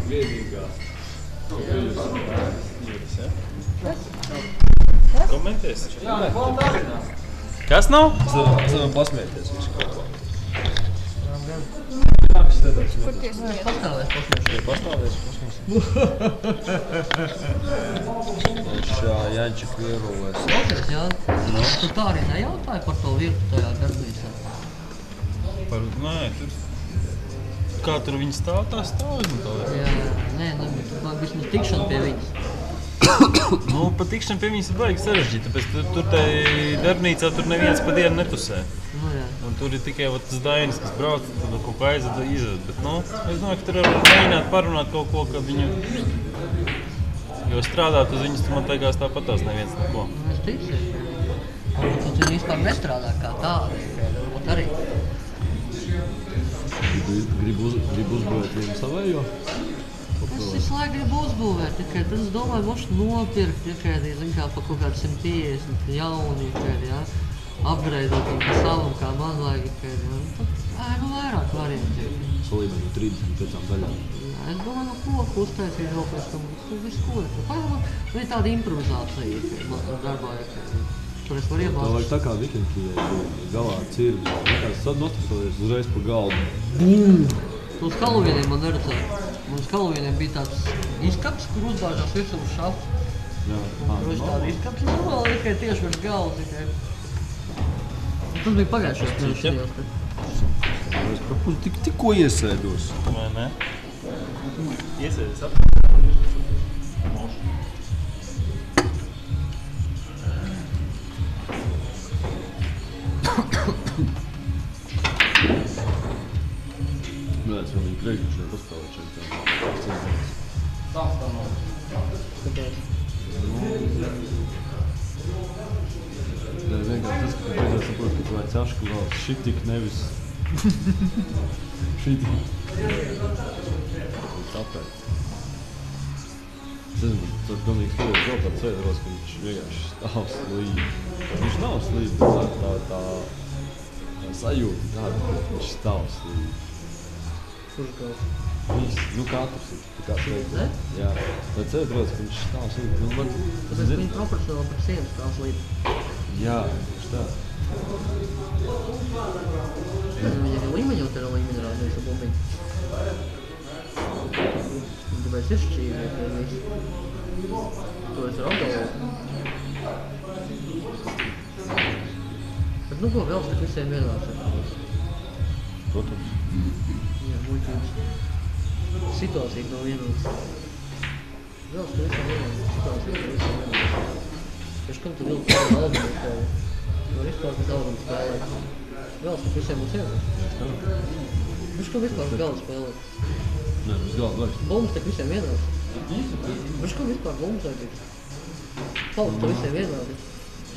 Viedīgā. Komentēs? Jā, ne, Kas nav? Es varam pasmēties visu kopā. Kur tiesties? Pastāvēs. Šā Jaņčika ierulēs. Klausies, jā. Tu tā arī nejautāji par to vietu tajā darbnīcā? Nē, tur... Kā tur viņi stāv, tā stāv? Jā, nē, man vismaz tikšana pie viņas. Nu, pa tikšana pie viņas ir baigi sarežģīta, tāpēc tur tai darbnīcā tur neviens pa dienu netusē. Nu, jā. Un tur ir tikai tas Dainis, kas brauc, tad kaut kā aizved, bet, nu, es domāju, ka tur var mēģināt parunāt kaut ko, ka viņu... Jo strādāt uz viņas, man teikās tāpatās neviens neko. Nu, es ticu. Tu vispār nestrādā kā tāda, varbūt arī. Gribu uzbūvēt vienu savējo? Es visu laiku gribu uzbūvēt, tikai tad es domāju, mošu nopirkt, tikai, zin kā, pa kaut kādu 150 jauni, jā. Upgradeot un pa savam, kā man vajag, jā. Nu vairāk varianti. Salīmē no 35 daļām. Jā, es domāju, no koku uztaisīt vēl pēc tam, visu ko. Ir tāda improvizācija, ka darbā, tur es varu Tā iebāzt. vajag tā kā Vikingijai galā ar cirvi. Tad nostasoties uzreiz pa galdu. Bum! Uz Halloweeniem man neredzēja. Mums Halloweeniem bija tāds izkaps, kur uzbāžās visu uz šafu. Jā, Tur ir tāda izkaps, es domāju, tikai tieši virs galva tikai. Tas bija pagājušajos pirmšajos. Es prapuļu tikko iesēdos. Vai ne? Iesēdies ap. Nē, es vēl viņu priekšņu pastāvēt šeit. Kāpēc? Tā ir vienkārši tas, ka beidzot saprot, ka tu vajag cašku vēl šitik, nevis šitik. Tāpēc. Es nezinu, tad pilnīgi skaties vēl tāds sēdros, ka viņš vienkārši stāv slīd. Viņš nav slīd, bet tā sajūta tāda, ka viņš stāv slīd. Kurš gals? Viss, nu katrs ir, kā teikt. Ne? Jā, tad sēdros, ka viņš stāv slīd. Nu, man, Tāpēc viņi proporcionāli par sienu stāv slīd. jā, viņš tā. Viņi arī līmeņot ar līmeņu rādījus ar bumbiņu. Tāpēc ir šķīvi, ka viss. To es ar apgalvoju. Bet nu ko vēl, tad visiem vienās ir. Protams. Jā, muļķības. Situācija nav vienāds. Vēl, ka visiem vienāds. Situācija nav visiem vienāds. Pēc kam tu vilki kādu albumu spēlē? Var vispār kādu albumu spēlēt. Vēl, ka visiem būs vienāds. Pēc kam vispār galdu spēlēt? Nē, uz galdu vairs. Bumbas tak visiem vienāds. Pēc kam vispār bumbas vajag? Palks to visiem vienādi.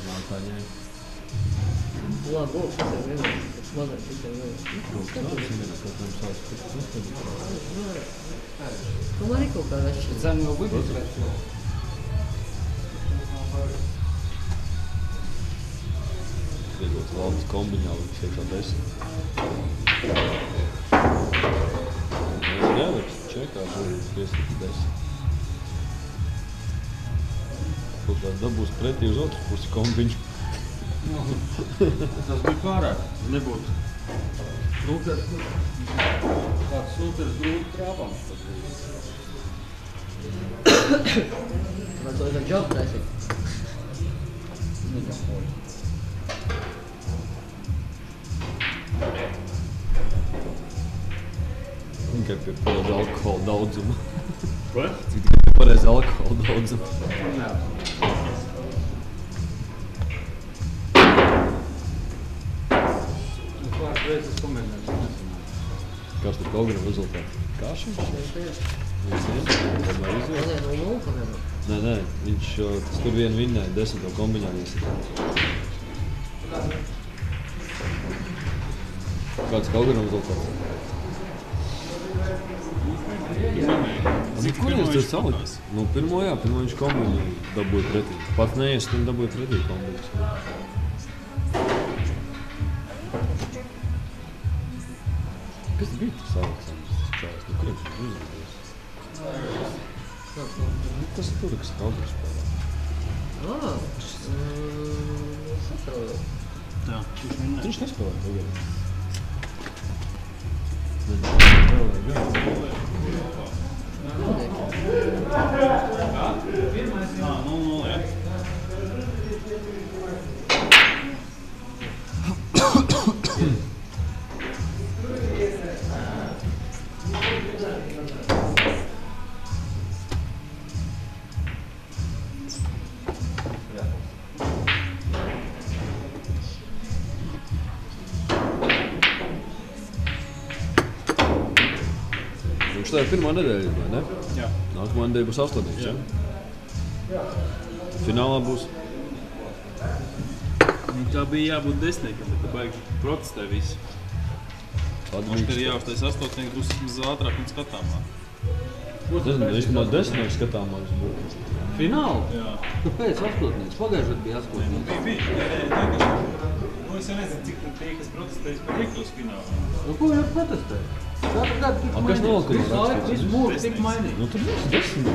Nā, tā ņēma. Labi, būs visiem vienāds. Pēc mazais visiem vienāds. Kaut kā tas ir vienā, kaut kādam savas puses. Nu, man arī kaut kā vešķi. Zem jau budžets. Iedots valdes kombiņā, viņš iekšā 10. Nevar čekā, būs 10. Kaut kā dabūs pretī uz otru pusi kombiņu. Tas bija pārāk. Nebūtu. Kāds sūters grūti krāpams. Vai to ir džobu taisīt? Tikai pie pareiz alkohola daudzuma. Ko? Tikai pareiz alkohola daudzuma. Jā. Pārāk reizes komentēšu. Kāds tur kaut gan rezultāti? Kā šis? Nē, viņš tur vienu vinnēja 10. kombiņā iesakāt. Kāds kaut gan rezultāts? Kur jūs tur salikās? Nu, pirmo viņš kombiņu dabūja pretī. Pat neies, viņi dabūja pretī kombiņas. Kas bija tas Aleksandrs čāls? Nu, kuriem viņš uzvarēs? Tas tur, kas Kauders spēlē. Saprotu. Jā, Viņš nespēlē tagad. Viņš spēlē gan. jā. Viņš tā ir pirmā nedēļa, vai ne? Jā. Nākamā nedēļa būs 8. Ja? Finālā būs. Tā bija jābūt 10, bet tu baigi protestē visi. Mums ir jāuztais 8, būs vismaz ātrāk un skatāmāk. Nezinu, īstenībā 10 skatāmāks būs. Fināli? Jā. Kāpēc 8? Pagājušajā bija 8. Es jau nezinu, cik tie, kas protestējas par Riktos finālu. Nu, ko jau protestē? Katru gadu tik Kas nolikuma Visu laiku, visu mūri tik mainīt. Nu, tur viss 10.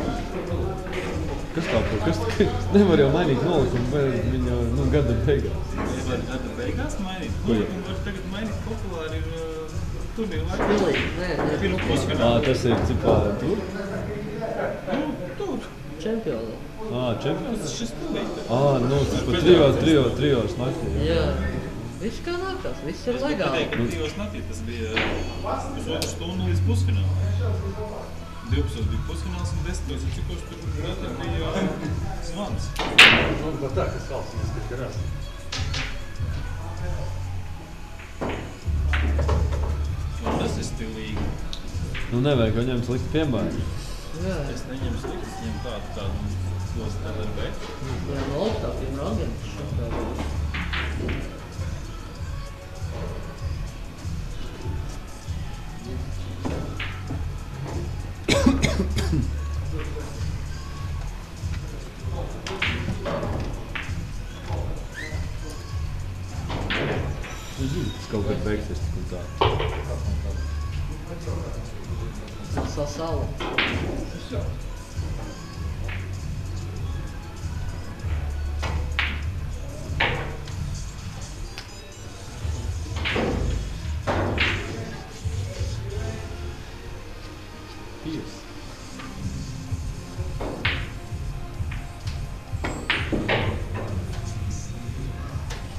Kas tā par? Kas nevar jau mainīt nolikumu viņa gada beigās. Nevar gada beigās mainīt. Ko jau? Nolikumu var tagad mainīt populāri ir turnīru laikā. Stilīgi, nē. Pirms pusfināla. Tas ir cipā tur? Tur. Čempionu. Čempions? Šis tūlīt. Tas pa trijos naktī. Jā. Viss kā nākās, viss ir Es legāli. pateicu, ka 2 naktī tas bija pusotru stundu līdz pusfinālam. 12 bija pusfināls un 10 cikos tur bija zvans. Un par tā, kas valsts neskarās. Tas ir stilīgi. Nu, nevajag viņam slikt piemēru. Jā. Es neņemu slikti, es ņemu tādu dos nedarbēt. Jā, no augstākiem rangiem. Tas kaut kad beigsies tik un tā. Sasala.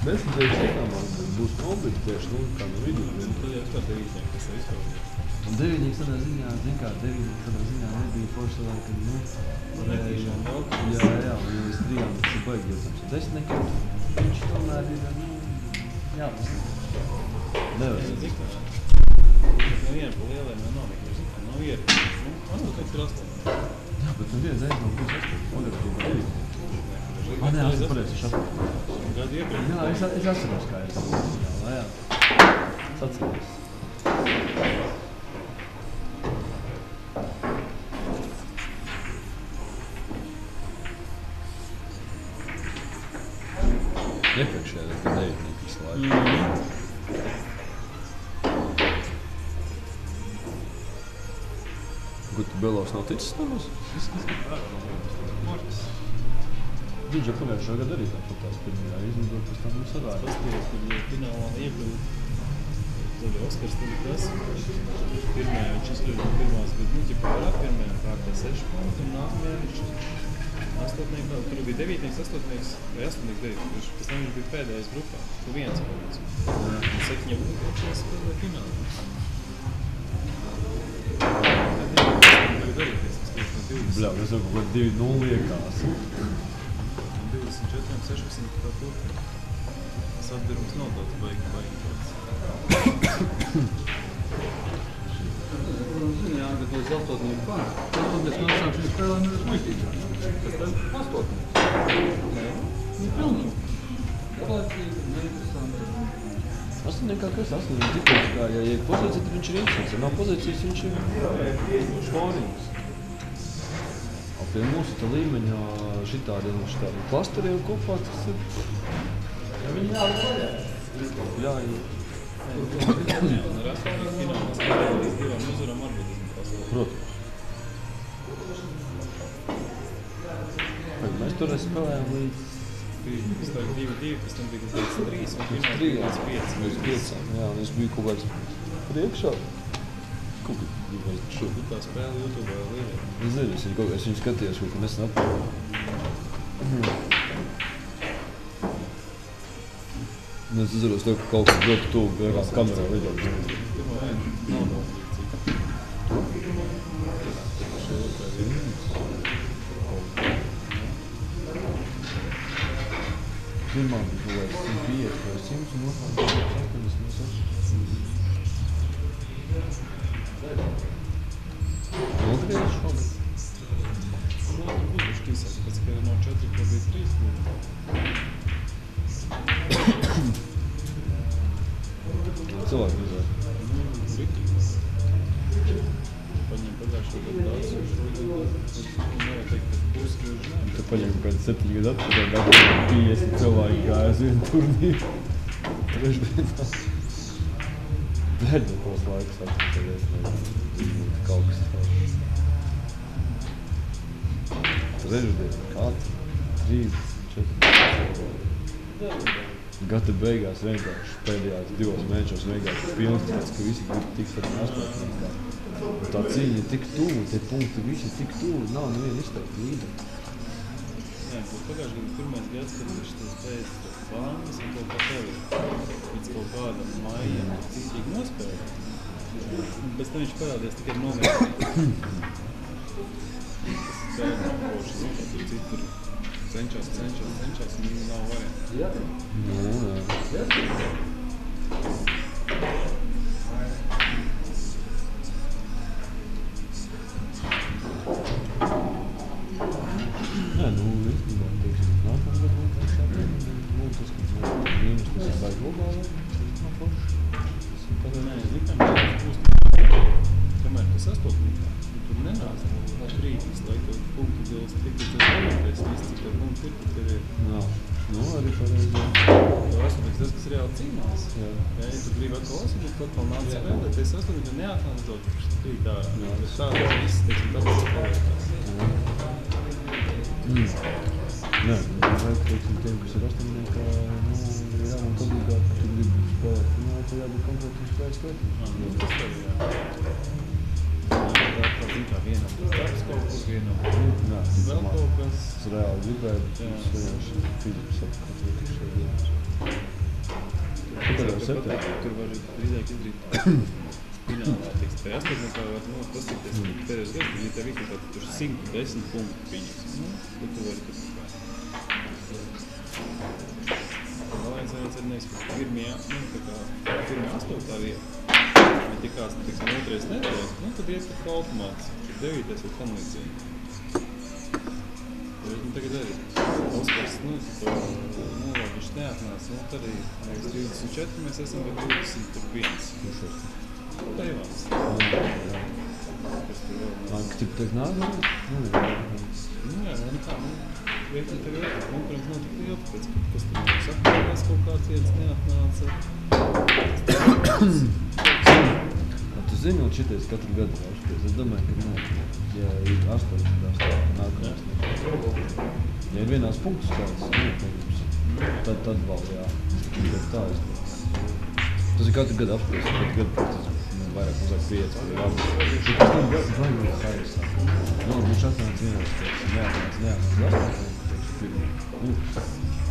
Mēs nedēļas skatāmāk būs mobiļi tieši, kā no vidu. Tad jau kā devītnieki, kas ir izpildīt. Un devīnieks tādā ziņā, nebija forši cilvēki, kad, Netīšām vēl. jā, un jau es 3 tas ir baigi jūtams. Un 10 nekad, viņš tomēr ir, jāpasaka. Nevar Es zināt. zinu, no viena pa lieliem jau nav nekad, zinu, nav viena. Nu, kāds ir 8. Jā, bet nu viens aiz nav būs 8. Pagad, tu 9. Nē, 8 pareizi, 8. Gadu iepriekš. Jā, es atceros, kā es jā. Es atceros. Iepriekšējā tas bija 9 visu laiku. Kur tu Belovs nav ticis namos? Mortis. Viņš jau pagājušā gada arī tāpat tās pirmajā izmudot, pēc tam mums sarāja. Paskatījos, kad bija finālā iekļūt. Tad Oskars tur ir tas. Pirmajā viņš izkļūt no pirmās, bet vairāk pirmajā kārtā 6 punkti un nākamajā viņš 8. Tur bija 9. 8. vai 8. 9. Pēc tam viņš bija pēdējais grupā. Tu viens punkts. Un 7 punkti viņš spēlēja finālā. Tagad arī tas tieši no 20. Bļā, es jau kaut kā 2-0 liekās. 24, 16 tā turpina. Tas atdarums nav tāds baigi tāds. Zini, jā, kad līdz 8. pār. 8. nāsāk šī spēlē nevis muļķīgāk. Kas tad? 8. Nu, pilnīgi. Galēcīgi, neinteresanti. 8 kā kas? 8 ir tikos, kā, ja ir pozīcija, tad viņš ir interesants. Ja nav pozīcijas, viņš ir šponīgs. Pie mūsu tā līmeņa šitādiem klasteriem kopā tas ir... Jā, viņi jābūt vaļā. Jā, Un ar Atlantiju finālā spēlē līdz 2 uzvarām varbūt esmu paspēlēt. Protams. Mēs tur spēlējām līdz... Tas tā 2-2, pēc tam bija līdz 3 un finālā līdz 5. Līdz 5, jā, un es biju kaut kāds priekšā. Kaut kā šur. Tu tā spēle YouTube vēl lielā. Es zinu, es viņu skatījos, kaut kā nesen apkārt. Es atceros tev, ka kaut kā ļoti tuvu beigās kamerā video. Pirmā viena nav daudz cita. Šo otrā viena. Pirmā bija kaut kāds 150 vai 100 un otrā bija 86. Nogriez šogad? Nu, tur būs šķīsāk, pēc ka no 4 bija 3 būs. Cilvēki redzēja. Rikīgi. Paņem pagājušo gadu daudz, un šogad nevar teikt, ka būs gluži nē. Tu paņem kaut kāds 7 gadu atpakaļ, gadu 50 cilvēki gāja uz vienu turnīru. Trešdienā. Bļaļ, no tos laikus atpakaļ, es nezinu, kaut kas tāds. Trešdienā, kāds? 34. Gada beigās vienkārši pēdējās 2 mēnešos vienkārši pilns tāds, ka visi grib tikt ar astotnīgā. Un tā cīņa ir tik tuvu, tie punkti visi tik tuvu, nav neviena izteikti līderi. Nē, būs pagājušajā gadu pirmais gads, kad viņš tas beidz bandas un kaut kā tevi līdz kaut kādam maijam citīgi nospēlē. Pēc tam viņš parādījās tikai nomērīgi. Tas spēlē nav koši, zinu, ka tur citur cenšas, un nav varianti. Nu, jā. Nē, nu, īstenībā, teiksim, nākamgad būtu tas, ka mīnus tas ir baigi globāli, tas nav forši. Nē, likām, ka tas būs kamēr tas astotnīgā, tur nenāca krītis, lai tev punktu dēļas tik līdz nometēs, viss, cik tev punkti ir, tad tev ir. Jā, nu, arī pareizi. Tev astotnīgs tas, kas reāli cīnās. Jā. Ja tu gribi atkal astotnīgs, tu atkal nāc spēlēt, es astotnīgā neatnāc dot, krīt ārā. Bet tā viss, teiksim, tāpēc paliekās. Nē, vajag, teiksim, tiem, kas ir astotniekā, nu, jābūt obligāti, ka tu gribi spēlēt. Nu, tad jābūt konkrēti spēlēt spēlēt. Tas arī, jā. Tā zin kā vienam tas darbs kaut kur, vienam Jā, vēl kaut kas. Es reāli gribēju, bet Jā. es vienkārši fiziski saprotu, ka tik šeit dienas. Tur jau septembrī. Tur var drīzāk izdarīt finālā, teiks, tajā astotniekā var, nu, paskatīties, ka pēdējos gads, ja tev ikā tur 110 punktu pieņems, nu, tad tu vari tur kā. Vēl viens ir nevis, ka pirmajā, nu, tā kā pirmajā astotā vieta. Ja kāds, teiksim, otrais netiek, nu, tad iet tā kā automāts. 9. ir tam līdzīgi. Bet tagad arī Oskars, nu, to, nu, labi, viņš neatnāca, nu, tad arī, liekas, 24 mēs esam, bet 21. Taivāns. Kas tur vēl nav? Man, ka tik teikt nākamā? Nu, jā, nu, kā, nu, vietni tev ir, konkurence nav tik liela, tāpēc, ka kas tur nav sakājās, kaut kāds vietas neatnāca. Tu zini, un šitais katru gadu raušties. Es domāju, ka nē, ja ir 8, tad nākamās. Ja ir vienās punktu skaits, tad vēl, jā. Bet tā, es domāju. Tas ir katru gadu apspriest, katru gadu tas vairāk uzāk 5, vai labi. Bet tas nav gadu vajag saistā. Nu, viņš atnāca vienās, teiksim, neatnāca 8, pirmie. Nu,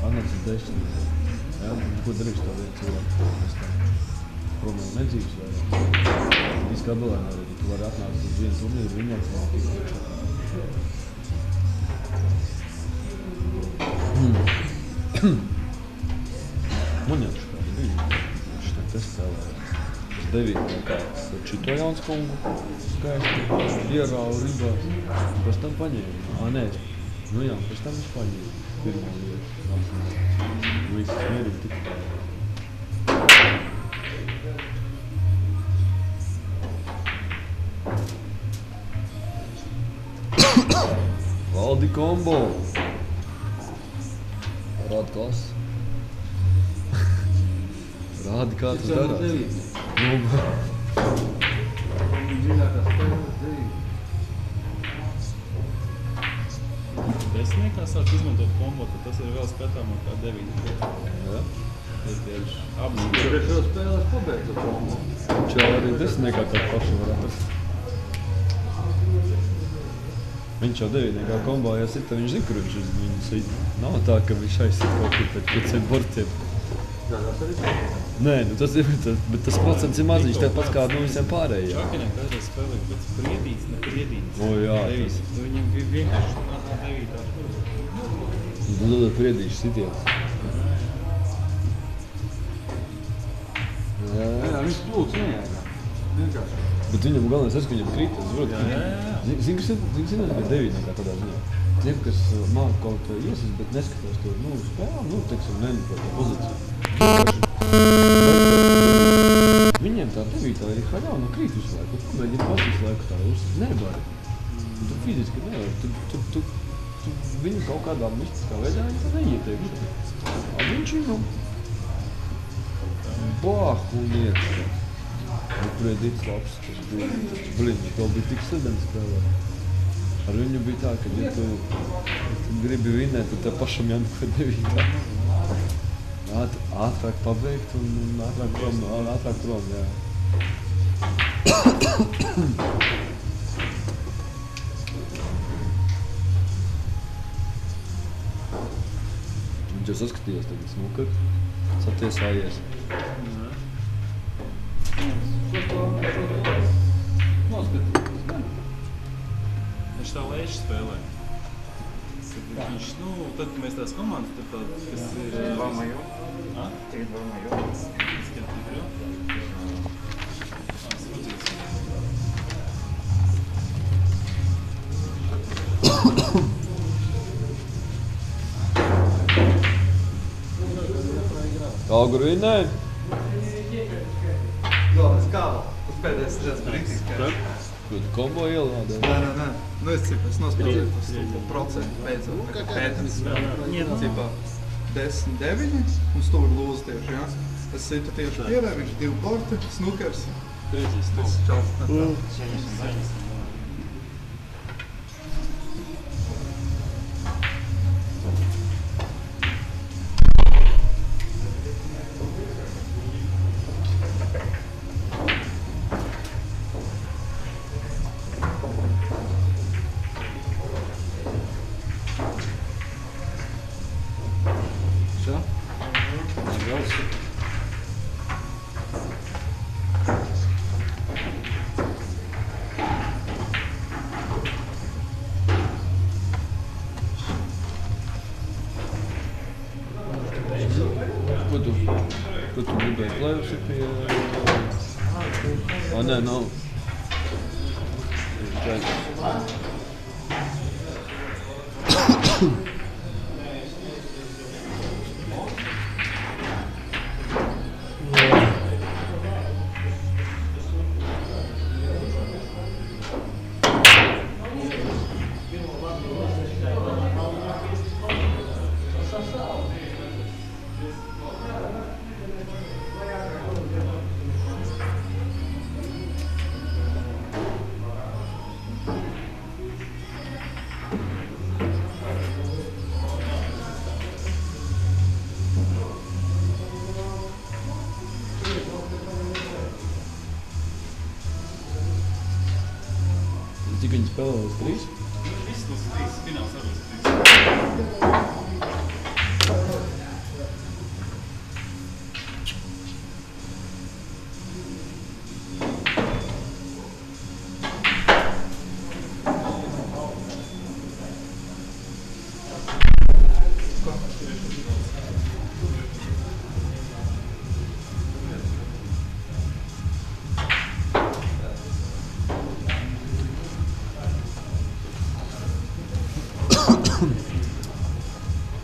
atnāca 10. Jā, ko darīšu tā viena cilvēku? Problēma nedzīves vairāk. Viskā bilēnā arī, tu vari atnākt uz vienu turnīru, viņi atnāk tik priekšā. Man jau šikādi bija, viņš te spēlēja. Es 9. kāds šito Janskungu skaisti ierāvu ribās, pēc tam paņēma. Nē, nu jā, pēc tam viņš paņēma pirmo vietu. Visi smierīgi tik tā. Valdi kombo! Rāda klasa. Rādi, kā tas Cēlā darās. devītnieks. Dziļākā spēles dzīve. Desmitniekā sāk izmantot kombo, tad tas ir vēl skatāmāk kā 9. Jā. Tas tieši abas Priekšā spēlēs pabeigta kombo. Viņš jau arī desmitniekā tā pašu var atrast. Viņš jau devītniekā kombā, ja sita, viņš zina, kur viņš uz viņu sit. Nav tā, ka viņš aizsit kaut kur pēc 5 bortiem. Tādās arī tā. Nē, nu tas ir, bet tas procents ir maziņš, tāpat kā no visiem pārējiem. Čakinē kādreiz spēlēja pēc priedīts, ne priedīts. O, jā, Devīts. tas- Nu, viņam vienkārši nāk 9. Un tu dod priedīšu sitiens. Jā, Jā, viņš plūks nejāgā. Vienkārši. bet viņam galvenais tas, ka viņam krīt, es varu Jā, jā, jā. Zini, kas ir devītniekā tādā ziņā? Tiem, kas māk kaut iesaist, bet neskatās to, spēlē, teiksim, nenopēt to pozīciju. Viņiem tā devītā ir haļā, krīt visu laiku, tu mēģini pats visu laiku tā uzsist, nebari. Un tu fiziski nevari, tu viņu kaut kādā mistiskā veidā viņi tā neieteikšu. A viņš viņu bāh un iekšā. Priedīts labs, tas bija, viņš vēl bija tik sedens spēlē. Ar viņu bija tā, ka, ja tu gribi vinēt, tad tev pašam jānokad devītā. Ātrāk pabeigt un ātrāk prom, jā. Viņš jau saskatījās tagad snukar, satiesājies. Noskatījums, ne? Viņš tā lēši spēlē. Kad viņš, tad mēs tās komandas, tad tā, kas ir... Два мое. А? 3-2 мое. С кем ты играл? Сходился. Augur vinnēja? Galvenais kāla. Tas pēdējais redzes brīdis, ka... Ko tu kombo ielādē? Nē. Nu es nospēlēju to procentu beidzot. Tā kā Pēters cipā 10-9 un stūri lūza tieši, jā. Es situ tieši pierē, viņš 2 borti, snukers. Tas čals. Все? Пожалуйста. Ko tu gribēji plējusi pie... Nē, nav. Cik viņi spēlē uz 3? Viss tas 3 fināls arī uz 3.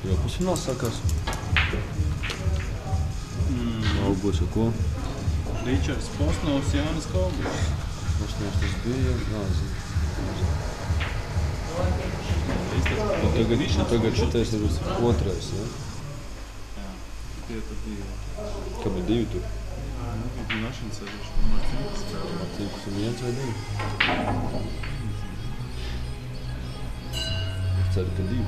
Jo pusfināls sākās. Nav būs ar ko. Ričards Posnovs, Jānis Kalbis. Pusfināls tas bija, nāzinu. Un tagad šitais ir otrais, ja? tie tad bija. Kam ir 2 tur? Bija Našins arī, Marcinkas spēlē. Marcinkas un 1 vai 2? Es ceru, ka 2.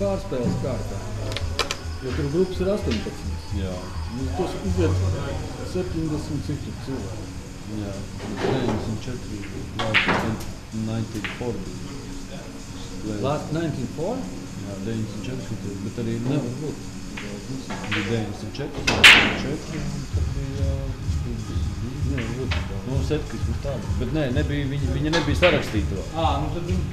Pārspēles kārtā. Jo tur grupas ir 18. Jā. Tos iziet 70 citu cilvēku. Jā. 94. Last 94. Last 94? Jā, 94. Bet arī Nevar būt. bija 94. 94. Un tad bija... Nevar būt. Nu, setkis būs tāda. Bet nē, nebija, viņa nebija sarakstīta vēl. Nu tad viņi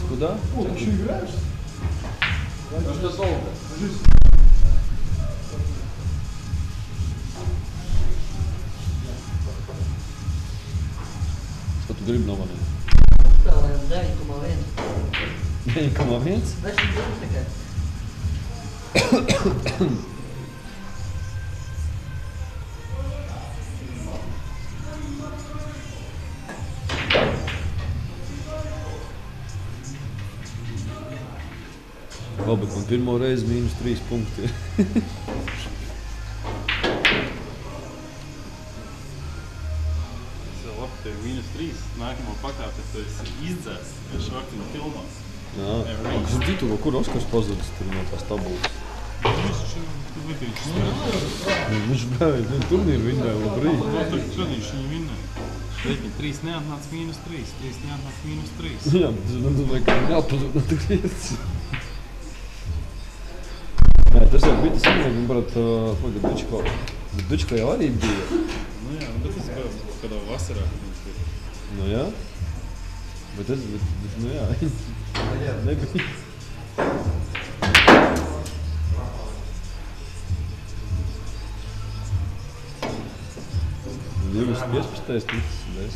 Куда? Очень играешь? Что долго? Ko tu gribi no maniem? Spēlējam 9,1. 9,1? 10 tikai. Labi, man pirmo reizi -3 punkti. Labi, tev -3. Nākamo pakāpi, tu esi izdzēs, ja Švartina filmās. Jā. Kas ir citu, kur Oskars pazudis tur no tās tabulas? Viņš bija turnīru vinnēja vēl brīdi. Viņš viņu vinnēja. 3 neatnāca -3, 3 neatnāca -3. Jā, bet es domāju, ka viņi jāpazud no tur vietas. Nē, tas jau bija tas vienīgi, bet Dučko jau arī bija. Nu jā, bet tas bija kādā vasarā. Nu jā. Bet tas, nu jā, nebija. Divas 15. ticis, 10.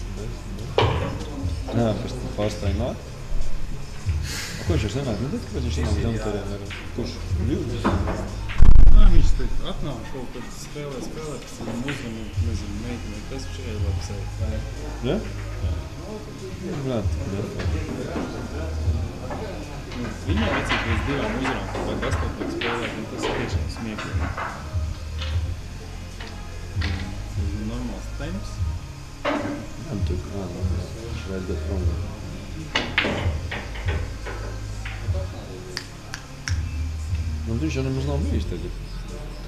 Jā, pēc tam pārstāja nāk. Ko viņš ir sanāk? Nu, tad, kāpēc viņš sanāk Dantariem ar kurš? Ļūdus? Nā, viņš te atnāk kaut kad spēlē, pēc tam uzvanu, nezinu, meitini, kas viņš ir labi sev. Ja? Jā, tik Viņa vecīt līdz 2 uzvarām, kaut kā 8 spēlēt, un tas ir tiešām smieklīgi. Normāls temps. Jā, tu, reiz bet prom. Nu, viņš jau nemaz nav bijis tagad.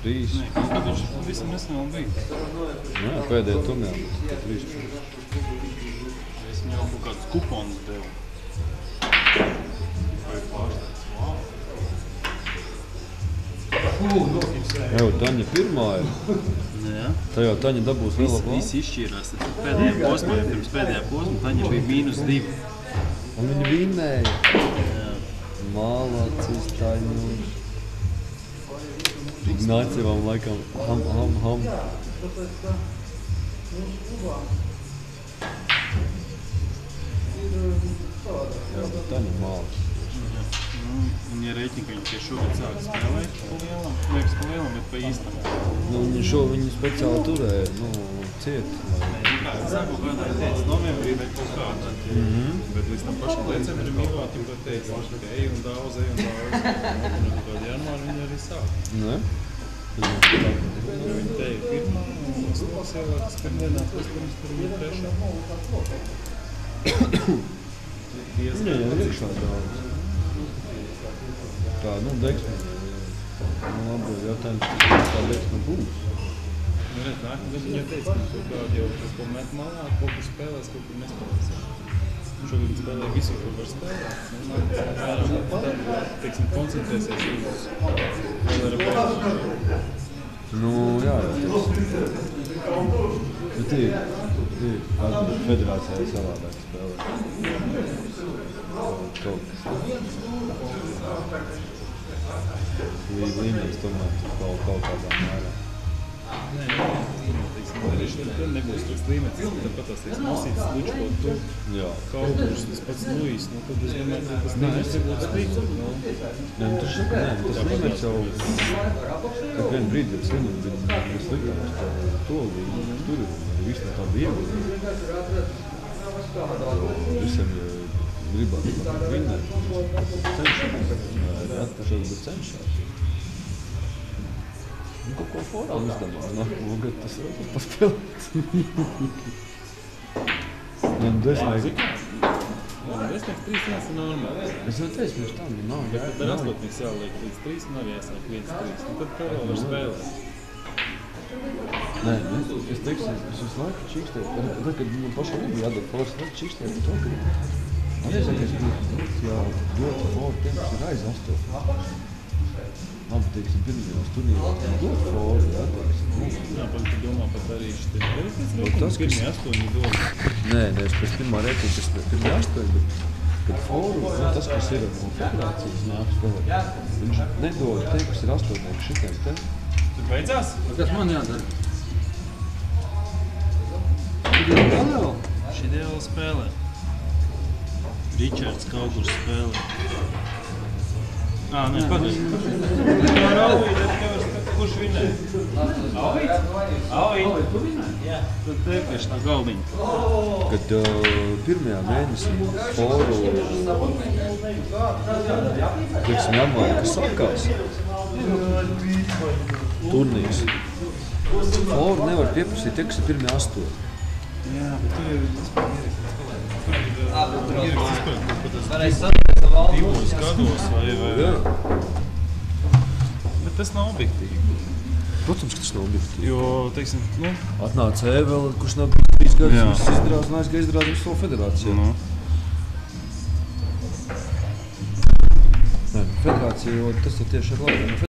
3. Nē, kad viņš visam nesen vēl bija. Jā, pēdējā turnīrā. 3. Es viņam jau kaut kādus kuponus devu. Vai pārstāds, wow. Jā, Taņa pirmā ir. Jā. Tā jau Taņa dabūs vēl labāk. Visi izšķīrās. Pēdējā posmā, pirms pēdējā posma, Taņa bija -2. Un viņi vinnēja. Jā. Malacis, Taņu. Ignācijām laikam ham. Jā, bet Taņa Malacis. Un ja rēķina, ka viņi tie šogad sāk spēlēt pa lielam, bet pa īstam. Nu, viņi speciāli turēja, ciet. Sāku kādā teica novembrī vai kaut kādā. Bet līdz tam pašam decembrim ilgāk jau teica, ka ej un daudz. Un tad janvāri viņi arī sāk. Ne? Viņi te ir pirmā, un sloks ielākas pirmdienā, pēc pirms tur ir trešā. Viņai jau ir iekšā daudz. Tā, deksme. Labi, jautājums, kā deksme būs. Nākamgad viņa teica, ka kaut kādi jau kaut ko met malā, kaut kur spēlēs, kaut kur nespēlēs. Šogad spēlē visu, ko var spēlēt. Teiksim, koncentrēsies uz vēl ar bērnu. Nu, jā, bet ir. Katru federācijā savādāk spēlē. Kaut kas. Līmenis tomēr kaut kādā mērā. Nē, teiksim, nebūs tāds līmenis, tāpat tās teiks Masīts, Lučko, tu, Kaugurs, tas pats Luis, nu tad es domāju, ka tas līmenis nebūtu spīcot, nu. Nē, tas līmenis jau, kad vien brīdi, kad līmenis bija sliktāks, to līmeni tur ir, viss no tā bija ieguldījumi. Visiem gribētu vinnēt, cenšās. Nu, kaut ko forā uzdomās, nākamo gadu tas var paspēlēt. Desnieks 3-1 ir normāli. Es jau teicu, pirms tam, nav Bet tad ar astotnieks jāliek līdz 3 un nav jāsāk 1-3. Nu, tad kā vēl var spēlēt. Nē, es teikšu, es visu laiku čīkstēju. Tad, kad man pašam nebija jādod forši, tad čīkstēju par to, ka neizākais jā, dot foru tiem, kas ir aiz 8. Labi, teiksim, pirmajos turnīros dod foru, jā, teiksim. Jā, pat tu domā pat arī šitiem. Tev ir pēc rokums pirmie 8 dod. Nē, es pēc pirmā rēķina, kas pirmie 8, bet kad foru, tas, kas ir no federācijas nāk spēlēt, viņš nedod tiem, kas ir 8 šitiem te. Tur beidzās? Kas man jādara? Šitie vēl spēlē. Ričards Kaugurs spēlē. Nē, pagaid. Ar Auvīdu, kurš vinē? Auvīdu? Tu vinē? Jā. Tad teikies tā galdiņa. Kad pirmajā mēnesī foru, teiksim, janvārī, kas sākās, turnīrs, foru nevar pieprasīt tie, kas ir pirmie 8. Jā, bet tur ir ieraksts divos gados vai... Jā. Bet tas nav objektīvi. Protams, ka tas nav objektīvi. Jo, teiksim, nu... Atnāca Evel, kurš nav 3 gadus, Jā. viss izdarās un aizgāja izdarāt visu savu federāciju. Nu. Nē, federācija, jo tas ir tieši ar labi.